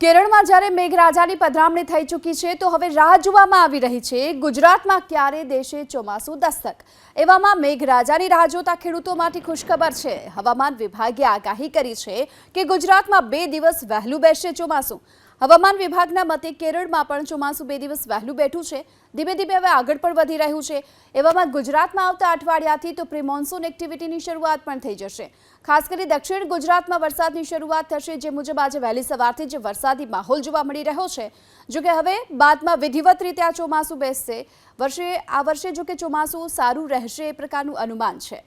કેરળમાં જ્યારે મેઘરાજાની પધરામણી થઈ ચૂકી છે તો હવે રાહ જોવામાં આવી રહી છે ગુજરાતમાં ક્યારે દેશે ચોમાસું દસ્તક। એવામાં મેઘરાજાની રાહ જોતા ખેડૂતો માટે ખુશખબર છે। હવામાન વિભાગે આગાહી કરી છે કે ગુજરાતમાં 2 દિવસ વહેલું બેસશે ચોમાસું। હવામાન વિભાગના મતે કેરળમાં પણ ચોમાસું 2 દિવસ વહેલું બેઠું છે। ધીમે ધીમે હવે આગળ પણ વધી રહ્યું છે। એવામાં ગુજરાતમાં આવતા અઠવાડિયાથી તો પ્રી મોન્સૂન એક્ટિવિટીની શરૂઆત પણ થઈ જશે। ખાસ કરી દક્ષિણ ગુજરાતમાં વરસાદની શરૂઆત થશે, જે મુજબ આજે વહેલી સવારથી જ વરસાદી માહોલ જોવા મળી રહ્યો છે। જોકે હવે બાદમાં વિધિવત રીતે આ ચોમાસું બેસશે। આ વર્ષે જોકે ચોમાસું સારું રહેશે એ પ્રકારનું અનુમાન છે।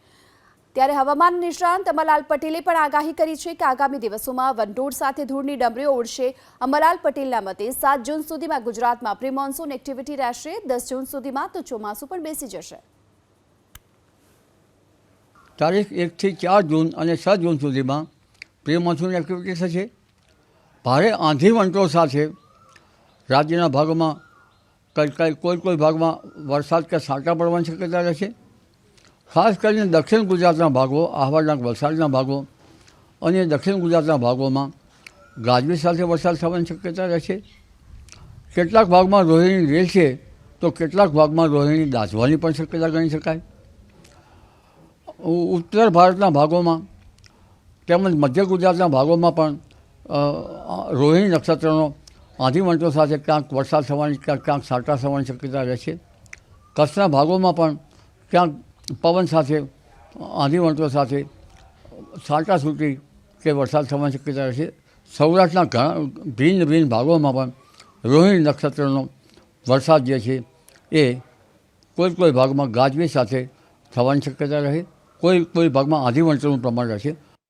ત્યારે હવામાન નિષ્ણાંત અમરલાલ પટેલે પણ આગાહી કરી છે કે આગામી દિવસોમાં વંટોળ સાથે ધૂળની ડમરીઓ ઉડશે। અમરલાલ પટેલના મતે 7 જૂન સુધીમાં ગુજરાતમાં પ્રી મોન્સૂન એક્ટિવિટી રહેશે। 10 જૂન સુધીમાં તો ચોમાસું પણ બેસી જશે। તારીખ 1 થી 4 જૂન અને 6 જૂન સુધીમાં પ્રી મોન્સૂન એક્ટિવિટી થશે। ભારે આંધી વંટોળ સાથે રાજ્યના ભાગોમાં કોઈ ભાગમાં વરસાદ કે છાંટા પડવાની શક્યતા રહેશે। ખાસ કરીને દક્ષિણ ગુજરાતના ભાગો, આહવાના વલસાડના ભાગો અને દક્ષિણ ગુજરાતના ભાગોમાં ગાજવીજ સાથે વરસાદ થવાની શક્યતા રહેશે। કેટલાક ભાગમાં રોહિણી રહેશે તો કેટલાક ભાગમાં રોહિણી દાઝવાની પણ શક્યતા ગણી શકાય। ઉત્તર ભારતના ભાગોમાં તેમજ મધ્ય ગુજરાતના ભાગોમાં પણ રોહિણી નક્ષત્રનો આંધી વંટોળ સાથે ક્યાંક વરસાદ થવાની ક્યાંક છાંટા થવાની શક્યતા રહેશે। કચ્છના ભાગોમાં પણ ક્યાંક પવન સાથે આંધી વંટોળ સાથે છાંટા છૂટી કે વરસાદ થવાની શક્યતા રહેશે। સૌરાષ્ટ્રના ઘણા ભિન્ન ભાગોમાં પણ રોહિણી નક્ષત્રનો વરસાદ જે છે એ કોઈ ભાગમાં ગાજવીજ સાથે થવાની શક્યતા રહે। કોઈ ભાગમાં આંધી વંટોળનું પ્રમાણ રહેશે।